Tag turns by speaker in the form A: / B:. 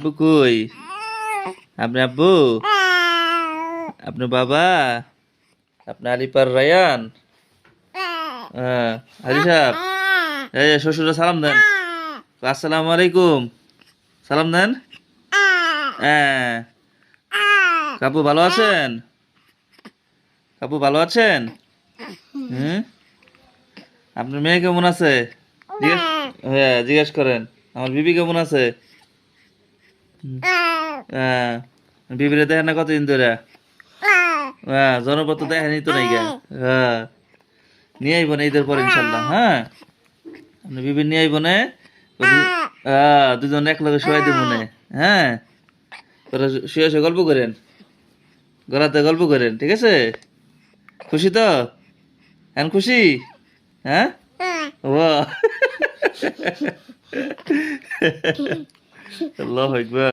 A: আব্বু কই? আপনি আব্বু? আপনার বাবা? আপনি আলিপার রায়ান? হ্যাঁ, হাজি সাহেব, এই যে শ্বশুরে সালাম দেন। আসসালামু আলাইকুম। সালাম দেন। হ্যাঁ, কাপু ভালো আছেন? কাপু ভালো আছেন? হুম, আপনার মেয়ে কেমন আছে? জিজ্ঞেস, হ্যাঁ জিজ্ঞেস করেন। আমার বিবি কেমন আছে? হ্যাঁ, বিবিরে দেখেন না কতদিন ধরে? হ্যাঁ, জনপদ তো দেখেনি তো নাই গা। হ্যাঁ, নিয়ে আইব না ঈদের পর ইনশাল্লাহ। হ্যাঁ, আপনি বিবি নিয়ে আইব না। হ্যাঁ, দুজন এক লগে শোয়াই দেব মনে। হ্যাঁ, তোরা শুয়ে শুয়ে গল্প করেন, গলাতে গল্প করেন, ঠিক আছে? খুশি তো? এখন খুশি? হ্যাঁ, ও আল্লাহ আকবার।